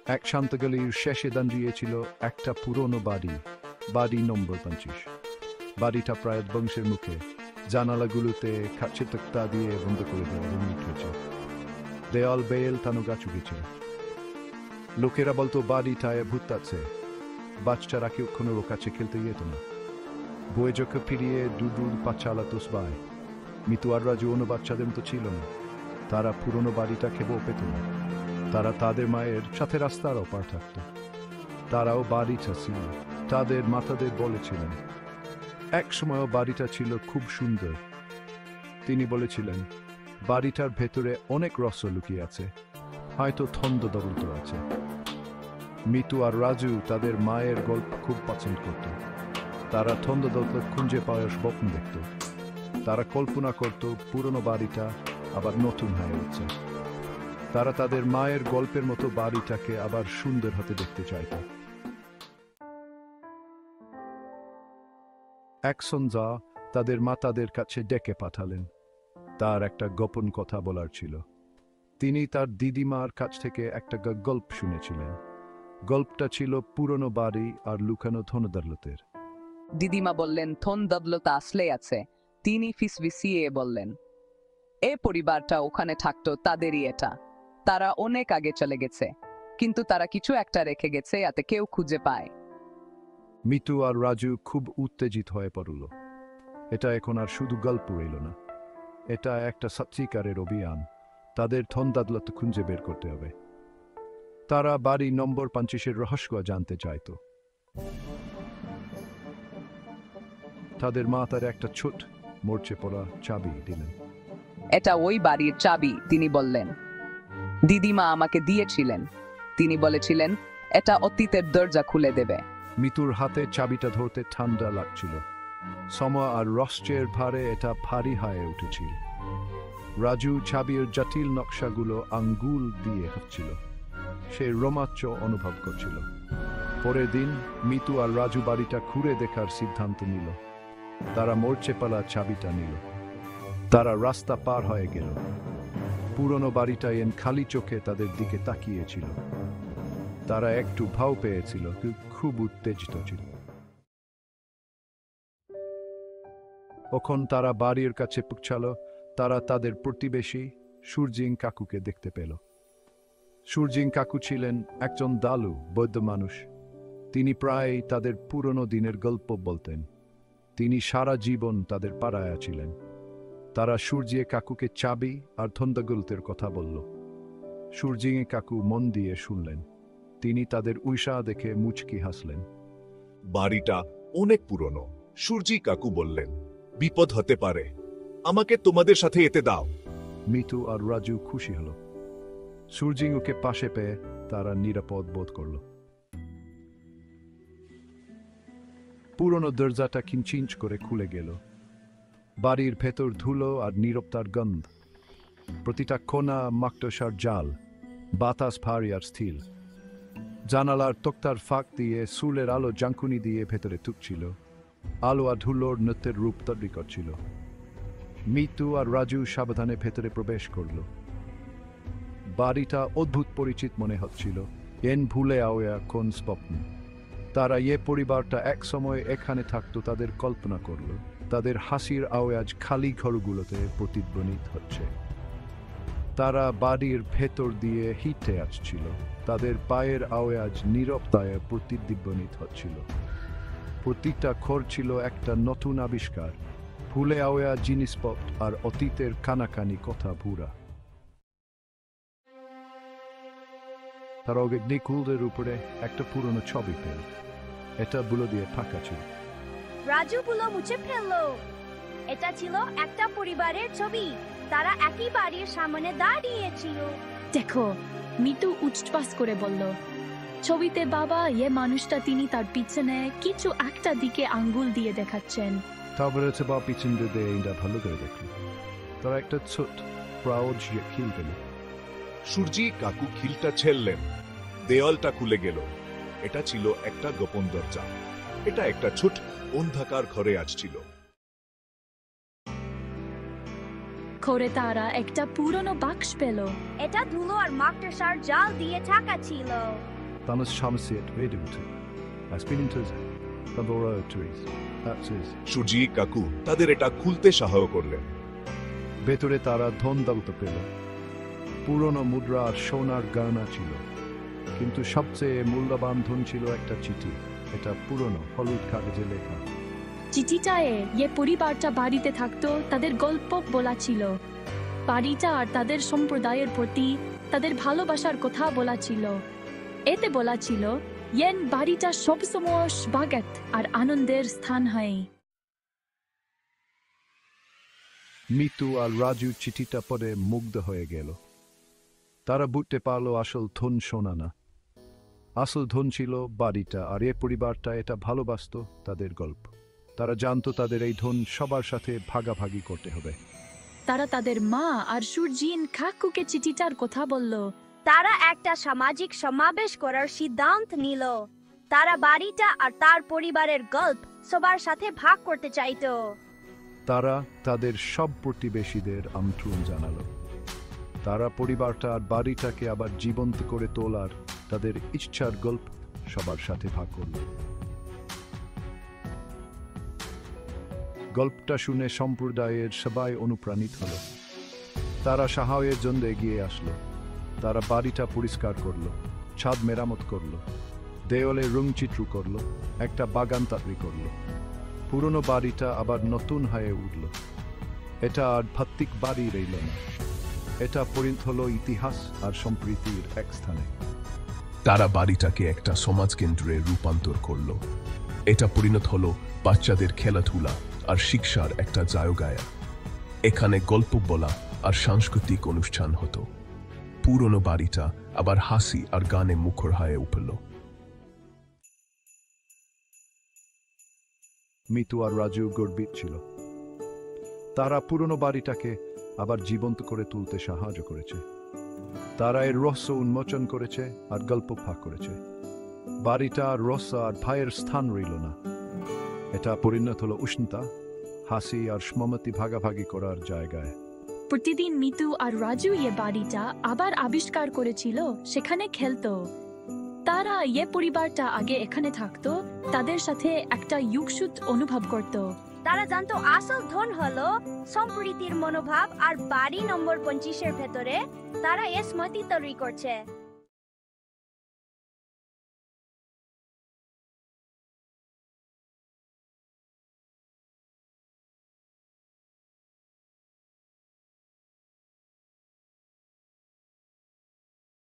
এক শান্তগলির শেষে দাঁড়িয়েছিল একটা পুরনো বাড়ি, বাড়ি নম্বর 25। বাড়িটা প্রায় বংশের মুখে, জানালাগুলোতে খাচ্ছে তক্তা দিয়ে বন্ধ করে দেওয়া উঠেছে। দেয়াল বেল টানো গাছ উঠেছে। লোকেরা বলতো বাড়িটায় ভূত আছে। বাচ্চারা কেউ কোনো কাছে খেলতে যেত না। বয়ে চোখে ফিরিয়ে দুদুর পা চালাতো সবাই। মিতু আর রাজু অন্য বাচ্চাদের মতো ছিল না। তারা পুরনো বাড়িটা খেয়েও পেত না। তারা তাদের মায়ের সাথে রাস্তার ওপার থাকত। তারাও বাড়িটা ছিল, তাদের মাতাদের বলেছিলেন। এক সময়ও বাড়িটা ছিল খুব সুন্দর। তিনি বলেছিলেন, বাড়িটার ভেতরে অনেক রহস্য লুকিয়ে আছে, হয়তো ছন্দদবলত আছে। মিতু আর রাজু তাদের মায়ের গল্প খুব পছন্দ করত। তারা ছন্দদবলত খুঁজে পাওয়ার স্বপ্ন দেখত। তারা কল্পনা করত পুরনো বাড়িটা আবার নতুন হয়ে উঠছে। তারা তাদের মায়ের গল্পের মতো বাড়িটাকে আবার সুন্দর হতে দেখতে চাইত। এক সন্ধ্যা তাদের মা তাদের কাছে ডেকে পাঠালেন। তার একটা গোপন কথা বলার ছিল। তিনি তার দিদিমার কাছ থেকে একটা গল্প শুনেছিলেন। গল্পটা ছিল পুরনো বাড়ি আর লুকানো ধনদৌলতের। দিদিমা বললেন, ধনদৌলত আসলে আছে। তিনি ফিসফিসিয়ে বললেন, এ পরিবারটা ওখানে থাকতো, তাদেরই এটা। তারা অনেক আগে চলে গেছে, কিন্তু তারা কিছু একটা রেখে গেছে, যাতে কেউ খুঁজে পায়। মিতু আর রাজু খুব উত্তেজিত হয়ে পড়ল। এটা এখন আর শুধু গল্প রইল না, এটা একটা সত্যিকারের অভিযান। তাদের ধনদৌলত খুঁজে বের করতে হবে। তারা বাড়ি নম্বর 25-এর রহস্য জানতে চাইত। তাদের মা তার একটা ছোট মরচে পড়া চাবি দিলেন। এটা ওই বাড়ির চাবি, তিনি বললেন। দিদিমা আমাকে দিয়েছিলেন। তিনি বলেছিলেন, এটা অতীতের দরজা খুলে দেবে। মিতুর হাতে চাবিটা ধরতে ঠান্ডা লাগছিল। সময় আর রহস্যের ভারে এটা ভারী হয়ে উঠেছিল। রাজু চাবির জটিল নকশাগুলো আঙ্গুল দিয়ে হচ্ছিল। সে রোমাঞ্চ অনুভব করছিল। পরের দিন মিতু আর রাজু বাড়িটা ঘুরে দেখার সিদ্ধান্ত নিল। তারা মরচে পালা চাবিটা নিল। তারা রাস্তা পার হয়ে গেল। পুরনো বাড়িটা এন খালি চোখে তাদের দিকে তাকিয়েছিল। তারা একটু ভাও পেয়েছিল, খুব উত্তেজিত ছিল। তখন তারা বাড়ির কাছে পৌঁছালো। তারা তাদের প্রতিবেশী সূর্যিং কাকুকে দেখতে পেল। সূর্যিং কাকু ছিলেন একজন দালু বৌদ্ধ মানুষ। তিনি প্রায় তাদের পুরনো দিনের গল্প বলতেন। তিনি সারা জীবন তাদের পাড়ায় ছিলেন। তারা সূর্যিং কাকুকে চাবি আর ধনদৌলতের কথা বলল। সূর্যিং কাকু মন দিয়ে শুনলেন। তিনি তাদের উৎসাহ দেখে মুচকি হাসলেন। বাড়িটা অনেক পুরনো, সূর্যি কাকু বললেন। বিপদ হতে পারে, আমাকে তোমাদের সাথে এতে দাও। মিতু আর রাজু খুশি হল। সূর্যিংকে পাশে পেয়ে তারা নিরাপদ বোধ করল। পুরনো দরজাটা খিনচিঞ্চ করে খুলে গেল। বাড়ির ভেতর ধুলো আর নীরবতার গন্ধ। প্রতিটা কোণা মাকড়সার জাল, বাতাস ভারী আর স্থির। জানালার তক্তার ফাঁক দিয়ে সুলের আলো জাঙ্কুনি দিয়ে ভেতরে ঢুকছিল। আলো আর ধুলোর নৃত্যের রূপ তৈরি করছিল। মিতু আর রাজু সাবধানে ভেতরে প্রবেশ করল। বাড়িটা অদ্ভুত পরিচিত মনে হচ্ছিল। এন ভুলে আওয়া কোন স্বপ্ন। তারা এ পরিবারটা এক সময় এখানে থাকতো তাদের কল্পনা করল। তাদের হাসির আওয়াজ খালি ঘরগুলোতে প্রতিধ্বনিত হচ্ছে। তারা বাড়ির ভেতর দিয়ে হেঁটে আসছিল। তাদের পায়ের আওয়াজ নীরবতায় প্রতিধ্বনিত হচ্ছিল। প্রতিটা ঘর ছিল একটা নতুন আবিষ্কার, ভুলে আওয়া জিনিসপত্র আর অতীতের কানাকানি কথা ভুরা। তারা অগ্নিকুণ্ডের উপরে একটা পুরনো ছবি পেল। এটা বুলো দিয়ে ফাঁকা ছিল। রাজু বুলো মুছে ফেললো। এটা ছিল একটা পরিবারের ছবি। তারা একই বাড়ির সামনে দাঁড়িয়েছিল। দেখো, মিতু উচ্ছ্বাস করে বলল। ছবিতে বাবা মানুষটা, তিনি তার পিছনে কিছু একটা দিকে আঙ্গুল দিয়ে দেখাচ্ছেন। তারপরে বা পিছন দিয়ে এটা ভালো করে দেখল। তারা একটা ছোট প্রাউড খিল পেল। সূর্যি কাকু খিলটা ছেড়লেন। দেয়ালটা খুলে গেল। এটা ছিল একটা গোপন দরজা। এটা একটা ছোট অন্ধকার ঘরে আসছিল। ঘরে তারা একটা পুরনো বাক্স পেল। এটা ধুলো আর মাকড়সার জাল দিয়ে ঢাকা ছিল। Thanos Shamsiet Vedute. As Spininters, Laboratories. That's his. সূর্যি কাকু তাদের এটা খুলতে সাহায্য করলেন। ভেতরে তারা ধন দৌলত পেল। পুরনো মুদ্রা আর সোনার গয়না ছিল, কিন্তু সবচেয়ে মূল্যবান ধন ছিল একটা চিঠি। এটা পুরনো হলুদ কাগজে লেখা। চিঠিটায় পরিবারটা বাড়িতে থাকতো তাদের গল্প বলা ছিল। বাড়িটা আর তাদের সম্প্রদায়ের প্রতি তাদের ভালোবাসার কথা বলা ছিল। এতে বলা ছিল বাড়িটা সবসময় স্বাগত আর আনন্দের স্থান হয়। মিতু আর রাজু চিঠিটা পড়ে মুগ্ধ হয়ে গেল। তারা বুঝতে পারল আসল ধন সোনা না, আসল ধন ছিল বাড়িটা, আর এ পরিবারটা এটা ভালোবাসত তাদের গল্প। তারা জানতো তাদের এই ধন সবার সাথে ভাগাভাগি করতে হবে। তারা তাদের মা আর সূর্যিন কাকুকে চিঠিটার কথা বলল। তারা একটা সামাজিক সমাবেশ করার সিদ্ধান্ত নিল। তারা বাড়িটা আর তার পরিবারের গল্প সবার সাথে ভাগ করতে চাইতো। তারা তাদের সব প্রতিবেশীদের আমন্ত্রণ জানালো। তারা পরিবারটা আর বাড়িটাকে আবার জীবন্ত করে তোলার তাদের ইচ্ছার গল্প সবার সাথে ভাগ করল। গল্পটা শুনে সম্প্রদায়ের সবাই অনুপ্রাণিত হলো। তারা সাহায্যের জন্য এগিয়ে আসলো। তারা বাড়িটা পরিষ্কার করলো, ছাদ মেরামত করলো, দেওয়ালে রংচিত্র করলো, একটা বাগান তৈরি করলো। পুরনো বাড়িটা আবার নতুন হয়ে উঠল। এটা আর ভাত্তিক বাড়ি রইল না, এটা পরিণত হলো ইতিহাস আর সম্প্রীতির এক স্থানে। তারা বাড়িটাকে একটা সমাজ কেন্দ্রে রূপান্তর করলো। এটা পরিণত হলো বাচ্চাদের খেলাধুলা আর শিক্ষার একটা জায়গায়। এখানে গল্প বলা আর সাংস্কৃতিক অনুষ্ঠান হতো। পুরনো বাড়িটা আবার হাসি আর গানে মুখর হয়ে উঠল। মিতু আর রাজু গর্বিত ছিল। তারা পুরনো বাড়িটাকে আবার জীবন্ত করে তুলতে সাহায্য করেছে। তারা এর রহস্য উন্মোচন করেছে আর গল্প ভাগ করেছে। বাড়িটা আর রহস্য আর ভাইয়ের স্থান রইল না, এটা পরিণত হলো উষ্ণতা, হাসি আর স্মৃতি ভাগাভাগি করার জায়গায়। প্রতিদিন মিতু আর রাজু বাড়িটা আবার আবিষ্কার করেছিল, সেখানে খেলতো। তারা পরিবারটা আগে এখানে থাকতো, তাদের সাথে একটা যুগসূত অনুভব করত। তারা জানতো আসল ধন হলো সম্প্রীতির মনোভাব, আর বাড়ি নম্বর 25-এর ভেতরে তারা স্মৃতি তৈরি করছে।